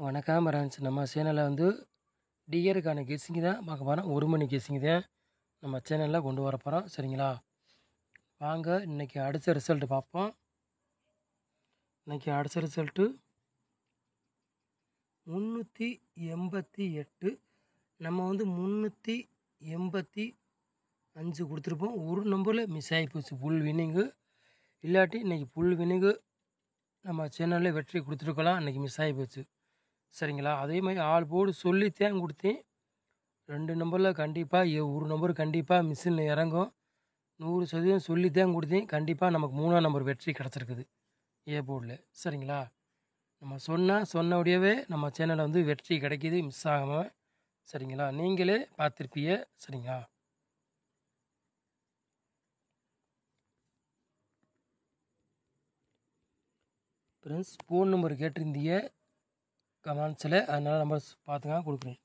வணக்கம் ஃப்ரெண்ட்ஸ். நம்ம சேனலில் வந்து டிஆருக்கான கெஸ்ஸிங் தான் பார்க்க போகிறோம். 1 மணி கெஸ்ஸிங் தான் நம்ம சேனலில் கொண்டு வர போகிறோம். சரிங்களா, வாங்க இன்றைக்கி அடித்த ரிசல்ட்டு பார்ப்போம். இன்றைக்கி அடித்த ரிசல்ட்டு 388. நம்ம வந்து 385 கொடுத்துருப்போம். ஒரு நம்பரில் மிஸ் ஆகி போச்சு, ஃபுல் வின்னிங்கு. இல்லாட்டி இன்றைக்கி ஃபுல் வின்னிங்கு நம்ம சேனலில் வெற்றி கொடுத்துருக்கலாம். இன்றைக்கி மிஸ் ஆகி போச்சு. சரிங்களா, அதே மாதிரி ஆல் போர்டு சொல்லித்தான் கொடுத்தேன். 2 நம்பரில் கண்டிப்பாக ஒரு நம்பர் கண்டிப்பாக மிஷினில் இறங்கும். 100% சொல்லித்தான் கொடுத்தேன். கண்டிப்பாக நமக்கு 3ஆம் நம்பர் வெற்றி கிடச்சிருக்குது ஏ போர்டில். சரிங்களா, நம்ம சொன்னபடியாவே நம்ம சேனலில் வந்து வெற்றி கிடைக்கிது, மிஸ் ஆகாமல். சரிங்களா, நீங்களே பார்த்துருப்பீங்க. சரிங்களா, ஃப்ரெண்ட்ஸ் ஃபோன் நம்பர் கேட்டிருந்தீங்க கமெண்ட்ஸில், அதனால் நம்பர் பார்த்துங்க கொடுக்குறேன்.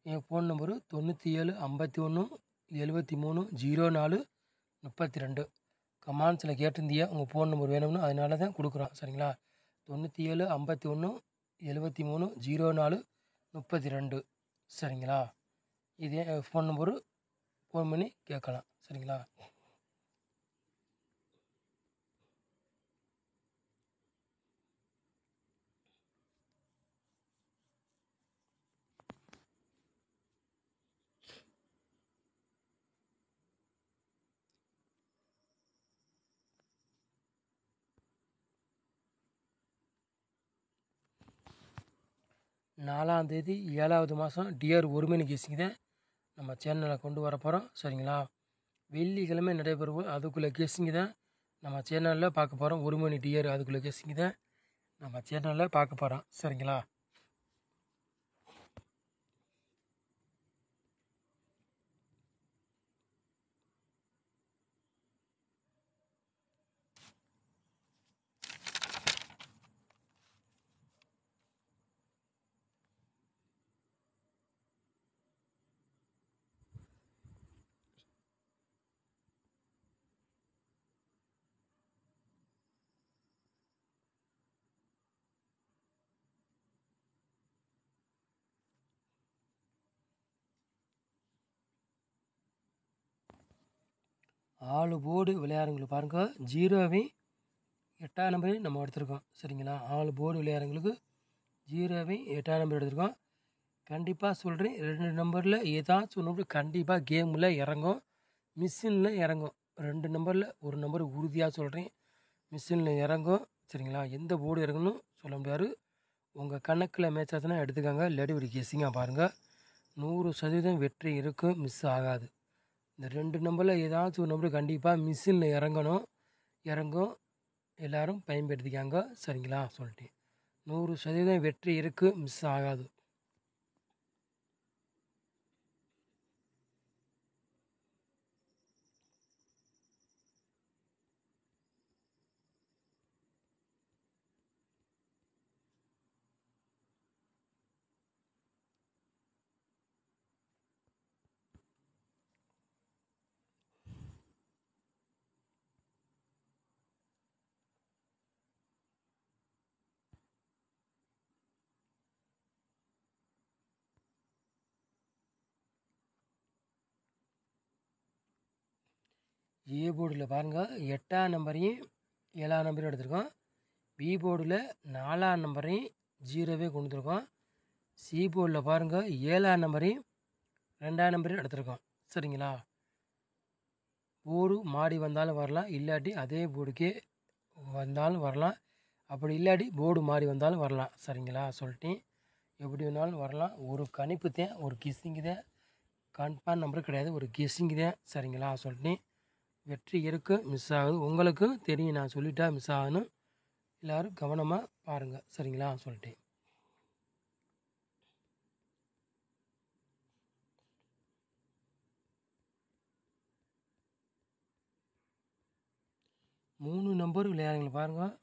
என் ஃபோன் நம்பரு 97 51 73 04 32. கமெண்ட்ஸில் கேட்டிருந்தீங்க உங்கள் ஃபோன் நம்பர் வேணும்னு, அதனால தான் கொடுக்குறோம். சரிங்களா, 97 51 73 04 32. சரிங்களா, இதே ஃபோன் நம்பரு ஃபோன் பண்ணி கேட்கலாம். சரிங்களா, நாலாம் தேதி 7வது மாதம் டிஆர் 1 மணி கெஸ்ஸிங் தான் நம்ம சேனலில் கொண்டு வர போகிறோம். சரிங்களா, வெள்ளிக்கிழமை நடைபெறும். அதுக்குள்ளே கெஸ்ஸிங் தான் நம்ம சேனலில் பார்க்க போகிறோம். 1 மணி டிஆர் அதுக்குள்ளே கெஸ்ஸிங் தான் நம்ம சேனலில் பார்க்க போகிறோம். சரிங்களா, ஆளு போர்டு விளையாடுறவங்களுக்கு பாருங்கள், 0வையும் 8ஆம் நம்பரையும் நம்ம எடுத்திருக்கோம். சரிங்களா, ஆளு போர்டு விளையாடுறவங்களுக்கு 0வையும் 8ஆம் நம்பர் எடுத்திருக்கோம். கண்டிப்பாக சொல்கிறேன், 2 நம்பரில் ஏதாச்சும் ஒன்று கண்டிப்பாக கேமில் இறங்கும், மிஷினில் இறங்கும். 2 நம்பரில் ஒரு நம்பர் உறுதியாக சொல்கிறேன், மிஷினில் இறங்கும். சரிங்களா, எந்த போர்டு இறங்கணும் சொல்ல முடியாது. உங்கள் கணக்கில் மேட்ச் ஆச்சுன்னா எடுத்துக்கோங்க, இல்லாட்டி ஒரு கெஸ்ஸிங்காக பாருங்கள். 100% வெற்றி இருக்கும், மிஸ் ஆகாது. இந்த 2 நம்பரில் ஏதாச்சும் ஒரு நம்பர் கண்டிப்பாக மிஷினில் இறங்கும். எல்லோரும் பயன்படுத்திக்காங்க. சரிங்களா, சொல்லிட்டேன். 100% வெற்றி இருக்குது, மிஸ் ஆகாது. ஏ போர்டில் பாருங்கள், 8ஆம் நம்பரையும் 7ஆம் நம்பரையும் எடுத்திருக்கோம். பி போர்டில் 4ஆம் நம்பரையும் 0வே கொண்டு வந்துருக்கோம். சி போர்டில் பாருங்கள், 7ஆம் நம்பரையும் 2ஆம் நம்பரையும் எடுத்திருக்கோம். சரிங்களா, போர்டு மாடி வந்தாலும் வரலாம், இல்லாட்டி அதே போர்டுக்கே வந்தாலும் வரலாம். அப்படி இல்லாட்டி போர்டு மாறி வந்தாலும் வரலாம். சரிங்களா, சொல்லிட்டேன். எப்படி வேணாலும் வரலாம். ஒரு கணிப்பு தான், ஒரு கெஸ்ஸிங்கு தான், கன்ஃபார்ம் நம்பர் கிடையாது, ஒரு கெஸ்ஸிங்கு தான். சரிங்களா, சொல்லிட்டேன். வெற்றி இருக்குது, மிஸ் ஆகுது. உங்களுக்கும் தெரியும், நான் சொல்லிட்டா மிஸ் ஆகணும். எல்லோரும் கவனமாக பாருங்கள். சரிங்களா, சொல்லிட்டேன். மூணு நம்பர் விளையாடுங்க பாருங்கள்.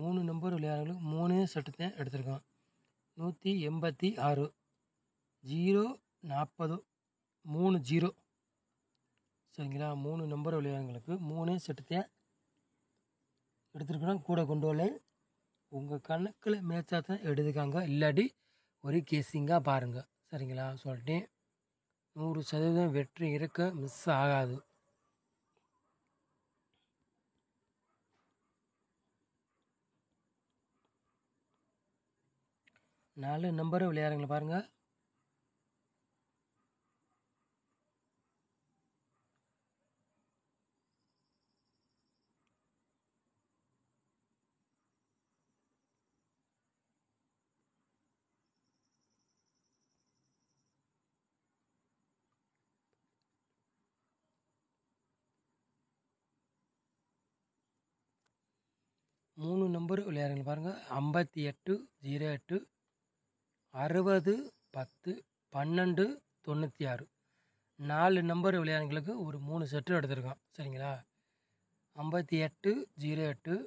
3 நம்பர் விளையாடுறவங்களுக்கு 3 செட்டு தான் எடுத்திருக்கோம். 186 0 40 3 0 சரிங்களா. 3 நம்பர் விளையாடுறவங்களுக்கு 3 செட்டு தான் எடுத்துருக்கணும். கூட கொண்டு வரல உங்கள் கணக்கில் மேட்சாக தான் எடுத்துக்காங்க, இல்லாட்டி ஒரு கேஸிங்காக பாருங்கள் சரிங்களா. சொல்லிட்டேன் 100% வெற்றி இருக்க மிஸ் ஆகாது. நாலு நம்பர் விளையாடுங்களா பாருங்கள். மூணு நம்பர் விளையாடுங்களா பாருங்கள். 58 08 60 10 12 96 4 நம்பர் விளையாடுங்களுக்கு ஒரு 3 செட்டு எடுத்திருக்கோம் சரிங்களா. 58 08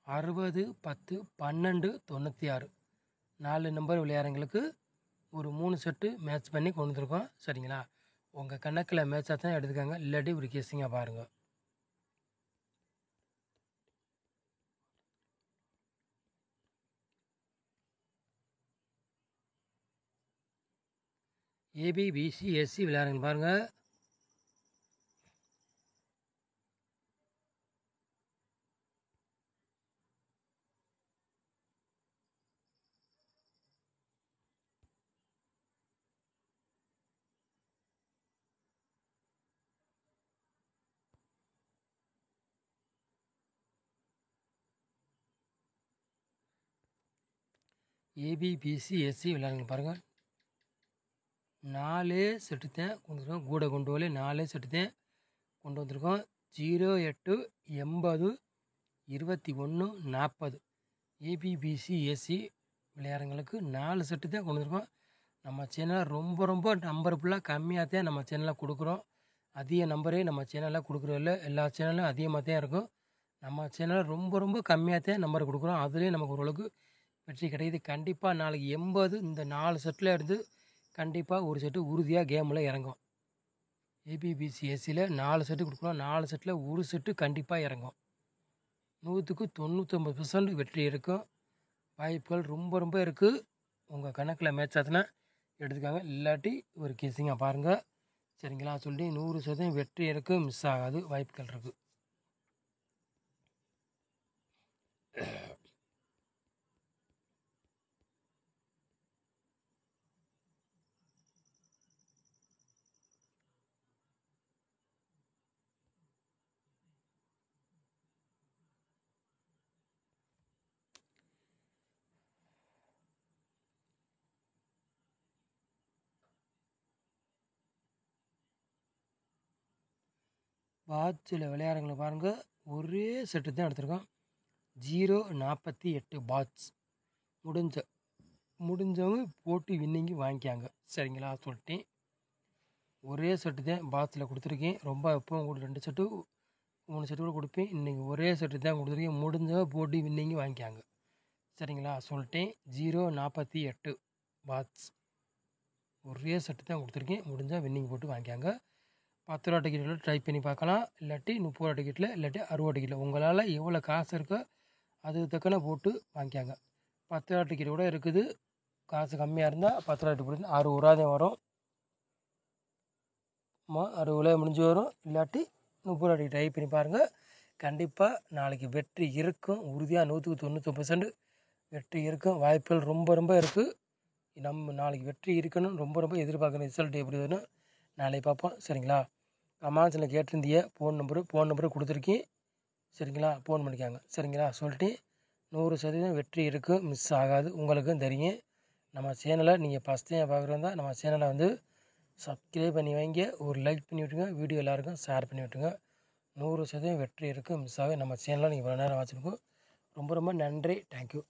60 10 12 96 4 நம்பர் விளையாடுங்களுக்கு ஒரு 3 செட்டு மேட்ச் பண்ணி கொண்டு வந்துருக்கோம் சரிங்களா. உங்கள் கணக்கில் மேட்சாக தான் எடுத்துக்காங்க, இல்லாட்டி ஒரு கேஸிங்காக பாருங்கள். ஏபி பிசி எஸ்சி விளையாடுங்க பாருங்கள். ஏபி பிசி எஸ்சி விளையாடுங்க பாருங்கள். 4 செட்டு தான் கொண்டு வந்துருக்கோம். கூட கொண்டு வரல 4 செட்டு தான் கொண்டு வந்திருக்கோம். 08 80 21 40 ஏபிபிசி ஏசி விளையாடுங்களுக்கு 4 செட்டு தான் கொண்டு வந்திருக்கோம். நம்ம சேனலில் ரொம்ப நம்பர் ஃபுல்லாக கம்மியாக தான் நம்ம சேனலில் கொடுக்குறோம். அதிக நம்பரே நம்ம சேனலில் கொடுக்குறோம் இல்லை, எல்லா சேனலும் அதிகமாக தான் இருக்கும். நம்ம சேனலில் ரொம்ப கம்மியாக தான் நம்பர் கொடுக்குறோம். அதுலேயே நமக்கு ஓரளவுக்கு வெற்றி கிடைக்குது. கண்டிப்பாக நாளைக்கு 80 இந்த 4 செட்டில் இருந்து கண்டிப்பாக ஒரு செட்டு உறுதியாக கேமில் இறங்கும். ஏபிபிசி ஏசியில் 4 செட்டு கொடுக்குறோம். 4 செட்டில் ஒரு செட்டு கண்டிப்பாக இறங்கும். 100க்கு 99% வெற்றி இருக்கும். வாய்ப்புகள் ரொம்ப இருக்குது. உங்கள் கணக்கில் மேட்ச் ஆச்சுன்னா எடுத்துக்காங்க, இல்லாட்டி ஒரு கேஸிங்காக பாருங்கள் சரிங்களா. சொல்லி 100% வெற்றி இருக்குது, மிஸ் ஆகாது, வாய்ப்புகள் இருக்குது. பாட்ஸில் விளையாடுறவங்களை பாருங்கள். ஒரே செட்டு தான் எடுத்திருக்கோம். 048 பாட்ஸ் முடிஞ்சவங்க போட்டு வின்னிங்கு வாங்கிக்காங்க சரிங்களா. சொல்லிட்டேன் ஒரே செட்டு தான் பாட்ஸில் கொடுத்துருக்கேன். ரொம்ப எப்போவும் கூட 2 செட்டு 3 செட்டு கூட கொடுப்பேன். இன்றைக்கி ஒரே செட்டு தான் கொடுத்துருக்கேன். முடிஞ்சவங்க போட்டு வின்னிங்கு வாங்கிக்காங்க சரிங்களா. சொல்லிட்டேன் 048 பாட்ஸ் ஒரே செட்டு தான் கொடுத்துருக்கேன். முடிஞ்சால் வின்னிங் போட்டு வாங்கிக்காங்க. 10 ரூபா டிக்கெட்டில் ட்ரை பண்ணி பார்க்கலாம், இல்லாட்டி 30 ரூபா டிக்கெட்டில், இல்லாட்டி 60 ரூபா டிக்கெட்டில் உங்களால் எவ்வளோ காசு இருக்கோ அதுக்கு தக்கன போட்டு வாங்கிக்காங்க. 10 ரூபா டிக்கெட் கூட இருக்குது. காசு கம்மியாக இருந்தால் 10 ரூபா டிக்கெட் போட்டு 60 ரூபா தான் வரும். 60 ரூபா முடிஞ்சு வரும், இல்லாட்டி 30 ரூபா டிக்கெட் ட்ரை பண்ணி பாருங்கள். கண்டிப்பாக நாளைக்கு வெற்றி இருக்கும். உறுதியாக 100க்கு 99% வெற்றி இருக்கும். வாய்ப்புகள் ரொம்ப இருக்குது. நம்ம நாளைக்கு வெற்றி இருக்கணும், ரொம்ப எதிர்பார்க்கணும். ரிசல்ட் எப்படி வேணும் நாளைக்கு பார்ப்போம் சரிங்களா. கமெண்ட்ஸில் கேட்டிருந்திய ஃபோன் நம்பரு கொடுத்துருக்கேன் சரிங்களா. ஃபோன் பண்ணிக்காங்க சரிங்களா. சொல்லிட்டு 100% வெற்றி இருக்குது, மிஸ் ஆகாது. உங்களுக்கும் தெரியும். நம்ம சேனலை நீங்கள் ஃபஸ்ட் டைம் பார்க்குறதா நம்ம சேனலை வந்து சப்ஸ்கிரைப் பண்ணி வைங்க, ஒரு லைக் பண்ணி விட்டுருங்க, வீடியோ எல்லாருக்கும் ஷேர் பண்ணி விட்டுருங்க. 100% வெற்றி இருக்குது, மிஸ் ஆகும். நம்ம சேனலை நீங்கள் இவ்வளோ நேரம் வச்சுருக்கோம். ரொம்ப நன்றி. தேங்க்யூ.